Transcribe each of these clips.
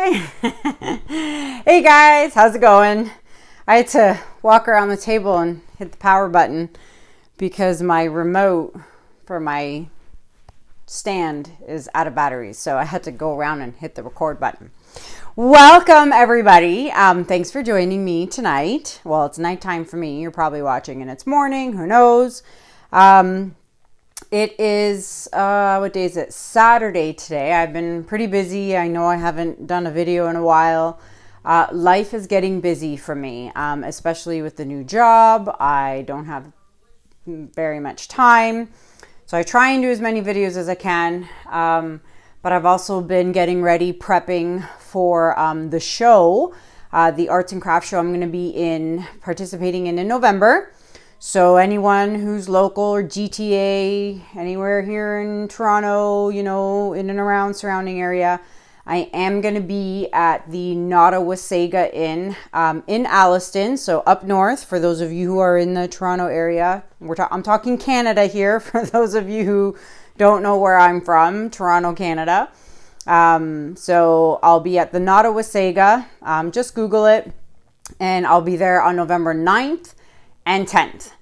Hi! Hey guys, how's it going? I had to walk around the table and hit the power button because my remote for my stand is out of batteries. So I had to go around and hit the record button. Welcome everybody. Thanks for joining me tonight. Well, it's nighttime for me. You're probably watching and it's morning. Who knows? It is, what day is it? Saturday today. I've been pretty busy. I know I haven't done a video in a while. Life is getting busy for me, especially with the new job. I don't have very much time. So I try and do as many videos as I can. But I've also been getting ready, prepping for the show, the arts and crafts show I'm going to be participating in November. So anyone who's local or GTA, anywhere here in Toronto, you know, in and around surrounding area, I am going to be at the Wasaga Inn in Alliston, so up north. For those of you who are in the Toronto area, I'm talking Canada here. For those of you who don't know where I'm from, Toronto, Canada. So I'll be at the Wasaga. Just Google it, and I'll be there on November 9th and 10th.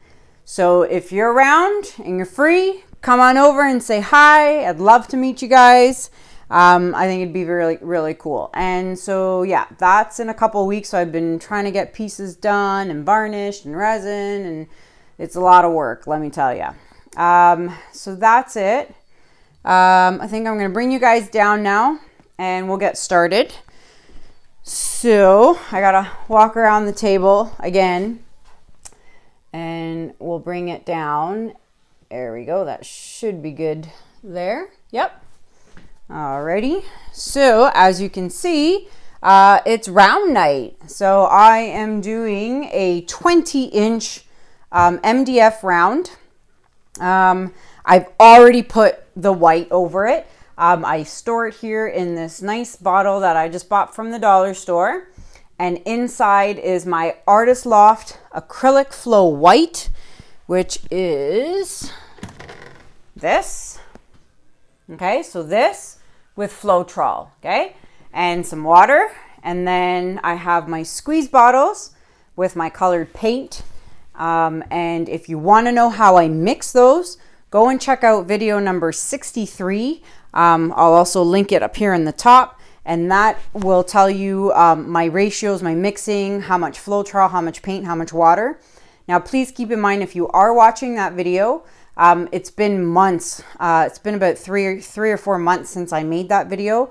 So if you're around and you're free, come on over and say hi. I'd love to meet you guys. I think it'd be really, really cool. And so, yeah, that's in a couple of weeks. So I've been trying to get pieces done and varnished and resin, and it's a lot of work, let me tell you. So that's it. I think I'm going to bring you guys down now and we'll get started. So I got to walk around the table again. And we'll bring it down. There we go. That should be good there. Yep. Alrighty. So as you can see, it's round night. So I am doing a 20-inch MDF round. I've already put the white over it. I store it here in this nice bottle that I just bought from the dollar store. And inside is my Artist Loft Acrylic Flow White, which is this. Okay, so this with Floetrol, okay? And some water. And then I have my squeeze bottles with my colored paint. And if you want to know how I mix those, go and check out video number 63. I'll also link it up here in the top. And that will tell you my ratios, my mixing, how much Floetrol, how much paint, how much water. Now, please keep in mind, if you are watching that video, it's been months. It's been about three or 4 months since I made that video.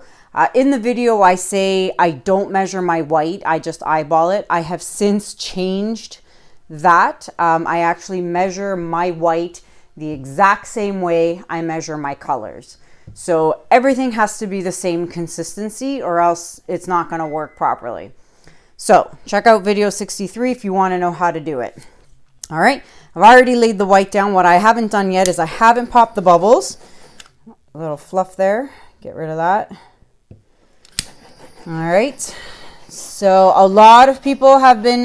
In the video, I say I don't measure my white. I just eyeball it. I have since changed that. I actually measure my white the exact same way I measure my colors. So everything has to be the same consistency or else it's not going to work properly. So check out video 63 if you want to know how to do it. All right. I've already laid the white down. What I haven't done yet is I haven't popped the bubbles. A little fluff there. Get rid of that. All right. So a lot of people have been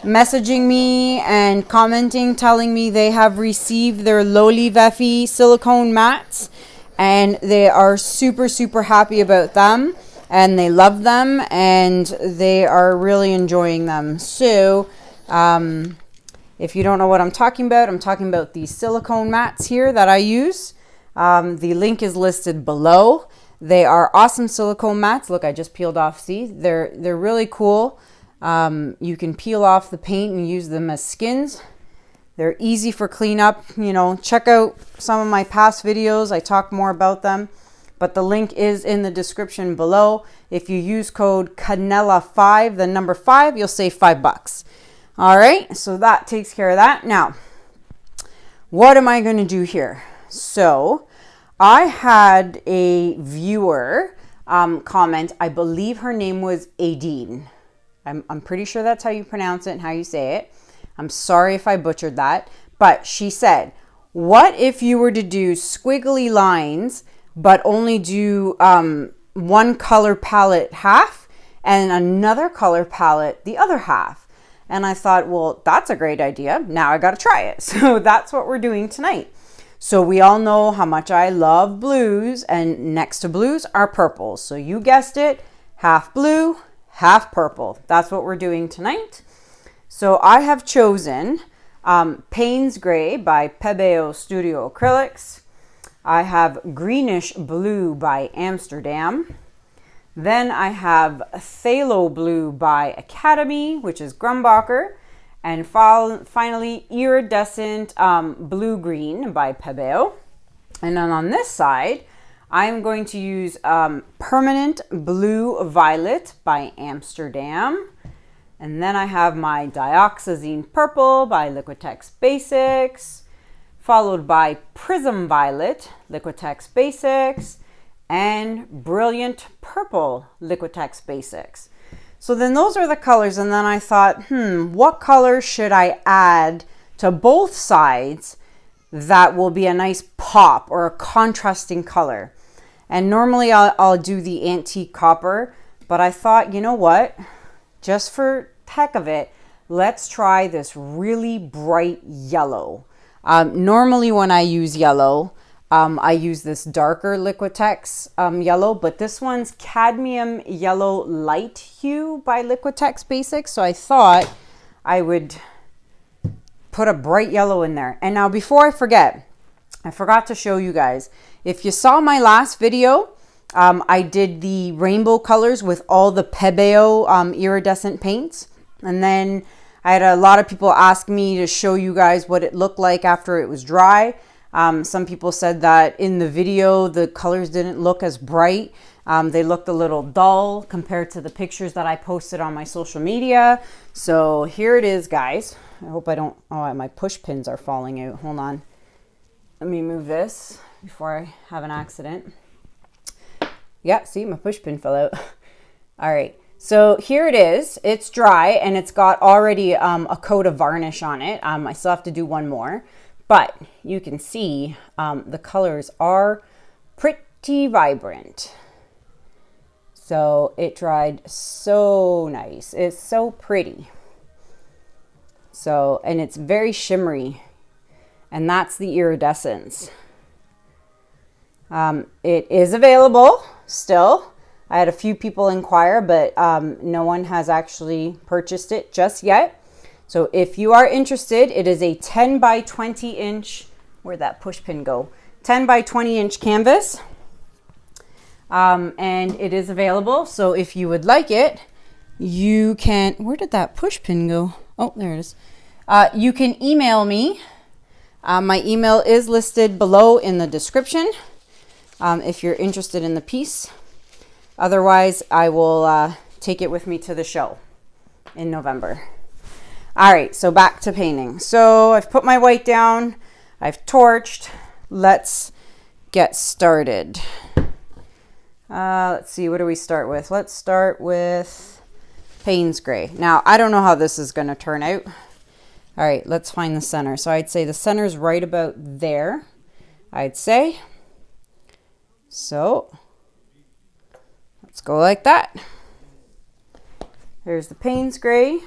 messaging me and commenting, telling me they have received their Loli Veffy silicone mats. And they are super, super happy about them, and they love them, and they are really enjoying them. So, if you don't know what I'm talking about these silicone mats here that I use. The link is listed below. They are awesome silicone mats. Look, I just peeled off. See, they're really cool. You can peel off the paint and use them as skins. They're easy for cleanup. You know, check out some of my past videos. I talk more about them, but the link is in the description below. If you use code Kanella5, the number 5, you'll save $5. All right, so that takes care of that. Now, what am I going to do here? So I had a viewer comment. I believe her name was Aideen. I'm pretty sure that's how you pronounce it and how you say it. I'm sorry if I butchered that, but she said, what if you were to do squiggly lines, but only do one color palette half and another color palette the other half? And I thought, well, that's a great idea. Now I got to try it. So that's what we're doing tonight. So we all know how much I love blues, and next to blues are purples. So you guessed it, half blue, half purple. That's what we're doing tonight. So I have chosen Payne's Gray by Pebeo Studio Acrylics. I have Greenish Blue by Amsterdam. Then I have Phthalo Blue by Academy, which is Grumbacher. And finally, Iridescent Blue Green by Pebeo. And then on this side, I'm going to use Permanent Blue Violet by Amsterdam. And then I have my Dioxazine Purple by Liquitex Basics, followed by Prism Violet, Liquitex Basics, and Brilliant Purple, Liquitex Basics. So then those are the colors, and then I thought, what color should I add to both sides that will be a nice pop or a contrasting color? And normally I'll do the antique copper, but I thought, you know what? Just for heck of it, let's try this really bright yellow. Normally when I use yellow, I use this darker Liquitex yellow, but this one's Cadmium Yellow Light Hue by Liquitex Basics. So I thought I would put a bright yellow in there. And now before I forget, I forgot to show you guys. If you saw my last video, I did the rainbow colors with all the Pebeo iridescent paints. And then I had a lot of people ask me to show you guys what it looked like after it was dry. Some people said that in the video, the colors didn't look as bright. They looked a little dull compared to the pictures that I posted on my social media. So here it is, guys. I hope I don't, oh, my push pins are falling out. Hold on. Let me move this before I have an accident. Yeah, see, my push pin fell out. All right, so here it is. It's dry and it's got already a coat of varnish on it. I still have to do one more, but you can see the colors are pretty vibrant. So it dried so nice. It's so pretty. So, and it's very shimmery, and that's the iridescence. It is available still. I had a few people inquire, but no one has actually purchased it just yet. So if you are interested, it is a 10 by 20 inch, where'd that push pin go? 10 by 20 inch canvas. And it is available. So if you would like it, you can, where did that push pin go? Oh, there it is. You can email me. My email is listed below in the description. If you're interested in the piece. Otherwise, I will take it with me to the show in November. All right, so back to painting. So I've put my white down. I've torched. Let's get started. Let's see, what do we start with? Let's start with Payne's Gray. Now, I don't know how this is going to turn out. All right, let's find the center. So I'd say the center is right about there, I'd say. So let's go like that. There's the Payne's Gray.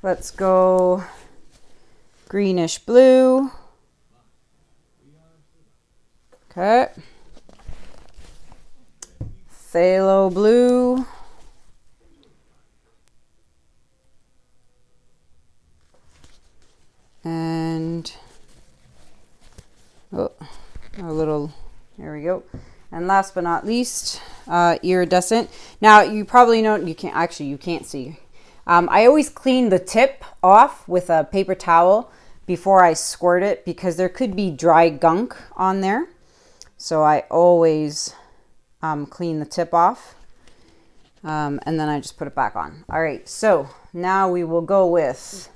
Let's go greenish blue. Okay. Phthalo blue. And oh, a little, there we go. And last but not least, iridescent. Now you probably know, you can't see. I always clean the tip off with a paper towel before I squirt it because there could be dry gunk on there. So I always clean the tip off and then I just put it back on. All right, so now we will go with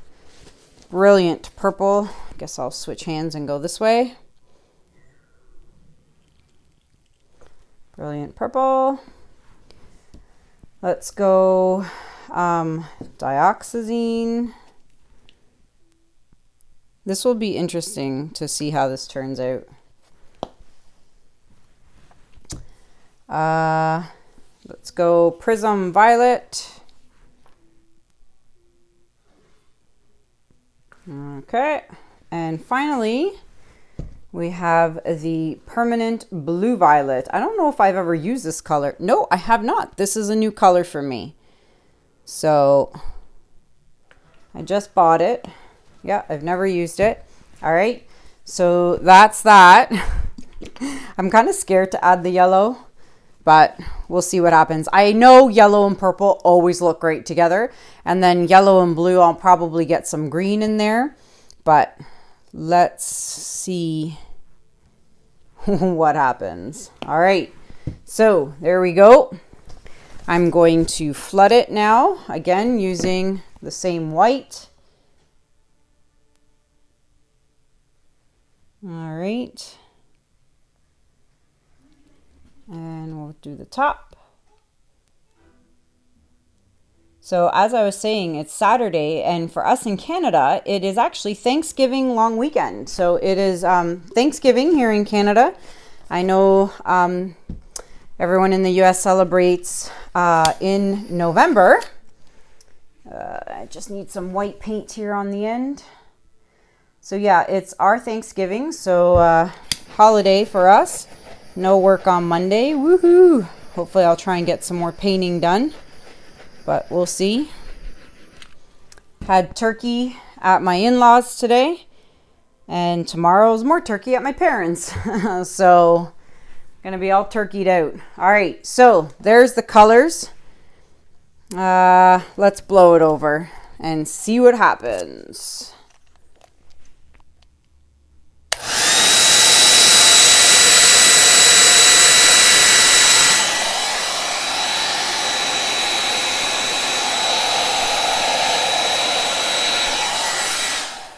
Brilliant Purple. I guess I'll switch hands and go this way. Brilliant Purple. Let's go Dioxazine. This will be interesting to see how this turns out. Let's go Prism Violet. Okay, and finally We have the permanent blue violet. I don't know if I've ever used this color. No, I have not. This is a new color for me. So I just bought it. Yeah, I've never used it. All right, so that's that. I'm kind of scared to add the yellow, but we'll see what happens. I know yellow and purple always look great together, and then yellow and blue, I'll probably get some green in there, but let's see what happens. All right, so there we go. I'm going to flood it now, again, using the same white. All right. And we'll do the top. So as I was saying, it's Saturday, and for us in Canada, it is actually Thanksgiving long weekend. So it is Thanksgiving here in Canada. I know everyone in the US celebrates in November. I just need some white paint here on the end. So yeah, it's our Thanksgiving, so holiday for us. No work on Monday. Woohoo! Hopefully I'll try and get some more painting done, but we'll see. Had turkey at my in-laws today, and tomorrow's more turkey at my parents. So gonna be all turkeyed out. All right, so there's the colors. Let's blow it over and see what happens.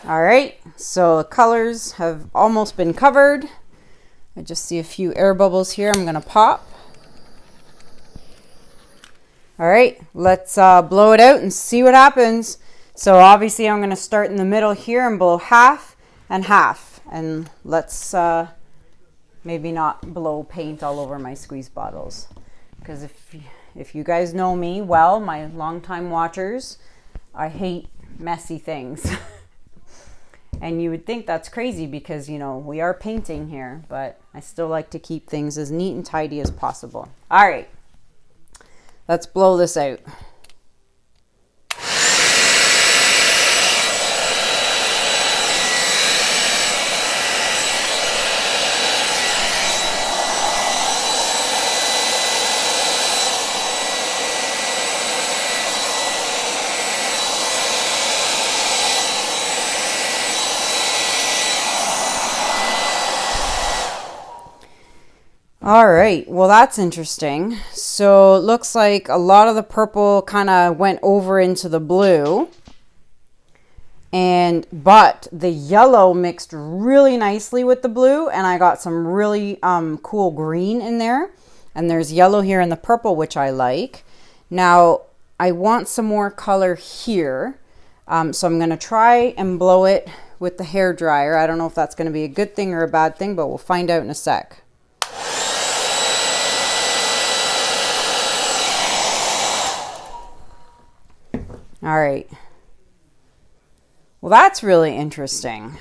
All right, so the colors have almost been covered. I just see a few air bubbles here I'm gonna pop. All right, let's blow it out and see what happens. So obviously I'm gonna start in the middle here and blow half and half. And let's maybe not blow paint all over my squeeze bottles. Because if you guys know me well, my longtime watchers, I hate messy things. And you would think that's crazy because, you know, we are painting here, but I still like to keep things as neat and tidy as possible. All right, let's blow this out. All right, well, that's interesting. So it looks like a lot of the purple kind of went over into the blue, but the yellow mixed really nicely with the blue, and I got some really cool green in there, and there's yellow here in the purple, which I like. Now I want some more color here, so I'm gonna try and blow it with the hair dryer. I don't know if that's gonna be a good thing or a bad thing, but we'll find out in a sec. All right. Well, that's really interesting.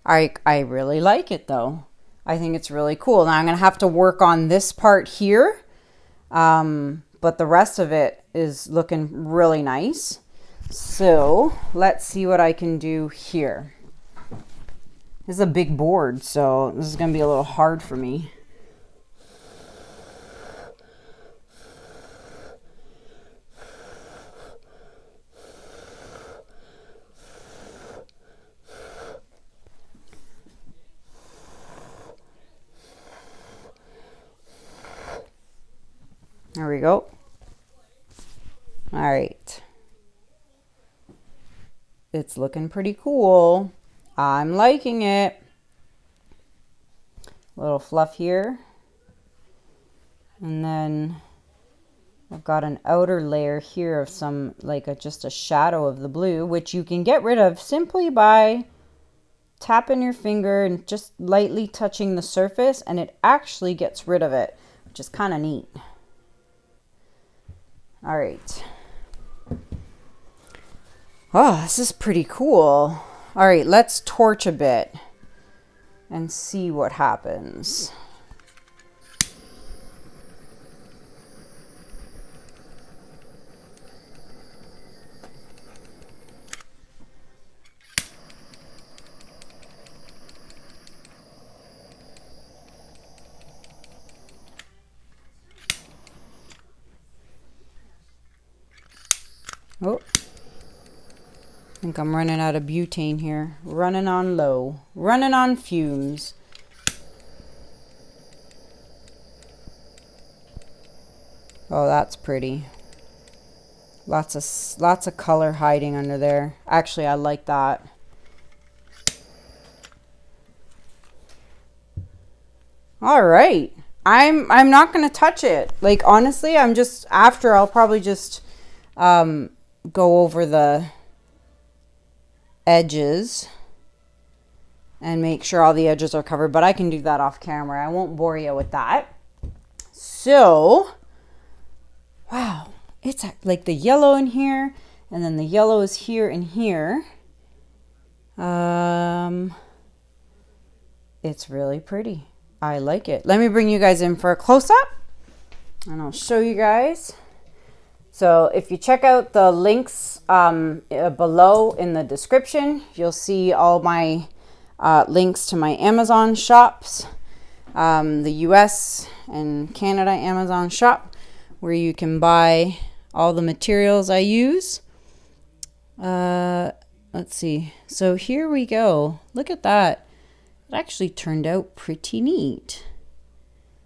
I really like it though. I think it's really cool. Now I'm gonna have to work on this part here, but the rest of it is looking really nice. So let's see what I can do here. This is a big board, so this is gonna be a little hard for me. There we go. All right. It's looking pretty cool. I'm liking it. Little fluff here. And then I've got an outer layer here of some, like just a shadow of the blue, which you can get rid of simply by tapping your finger and just lightly touching the surface, and it actually gets rid of it, which is kind of neat. All right. Oh, this is pretty cool. All right, let's torch a bit. and see what happens. Oh, I think I'm running out of butane here. Running on low. Running on fumes. Oh, that's pretty. Lots of color hiding under there. Actually, I like that. All right. I'm not going to touch it. Like, honestly, I'll probably just go over the edges and make sure all the edges are covered, but I can do that off camera. I won't bore you with that. So, wow, it's like the yellow in here, and then the yellow is here and here. It's really pretty. I like it. Let me bring you guys in for a close-up, and I'll show you guys. So if you check out the links below in the description, you'll see all my links to my Amazon shops, the US and Canada Amazon shop, where you can buy all the materials I use. Let's see. So here we go. Look at that. It actually turned out pretty neat.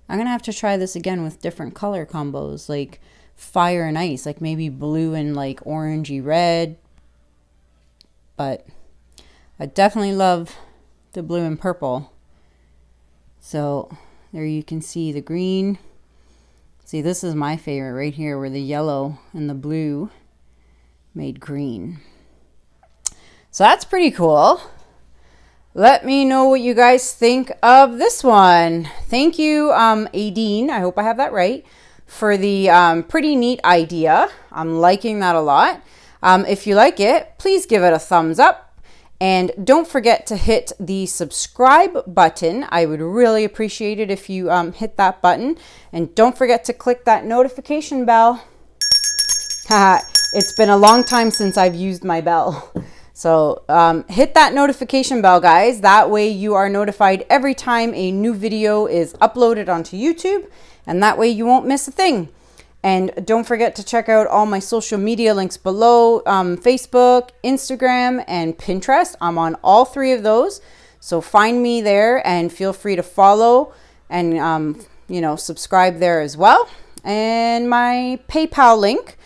I'm going to have to try this again with different color combos, like fire and ice, like maybe blue and like orangey red. But I definitely love the blue and purple. So there you can see the green. See, this is my favorite right here, where the yellow and the blue made green. So that's pretty cool. Let me know what you guys think of this one. Thank you, Aideen, I hope I have that right, for the pretty neat idea. I'm liking that a lot. If you like it, please give it a thumbs up. And don't forget to hit the subscribe button. I would really appreciate it if you hit that button. And don't forget to click that notification bell. It's been a long time since I've used my bell. So hit that notification bell, guys. That way you are notified every time a new video is uploaded onto YouTube. And that way you won't miss a thing. And don't forget to check out all my social media links below, Facebook, Instagram, and Pinterest. I'm on all three of those. So find me there and feel free to follow and, subscribe there as well. And my PayPal link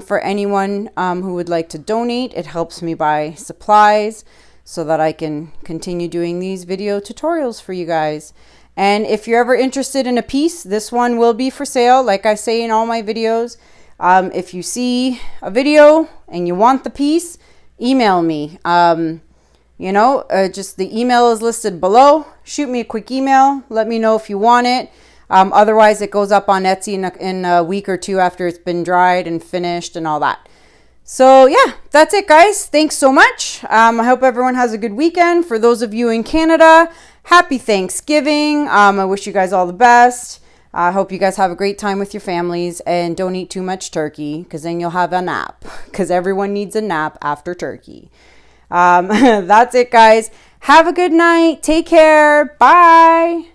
for anyone who would like to donate. It helps me buy supplies so that I can continue doing these video tutorials for you guys. And if you're ever interested in a piece, this one will be for sale, like I say in all my videos. If you see a video and you want the piece, email me. Just the email is listed below. Shoot me a quick email. Let me know if you want it. Otherwise, it goes up on Etsy in a week or two after it's been dried and finished and all that. So yeah, that's it, guys. Thanks so much. I hope everyone has a good weekend. For those of you in Canada, happy Thanksgiving. I wish you guys all the best. I hope you guys have a great time with your families, and don't eat too much turkey, because then you'll have a nap, because everyone needs a nap after turkey. That's it, guys. Have a good night. Take care. Bye.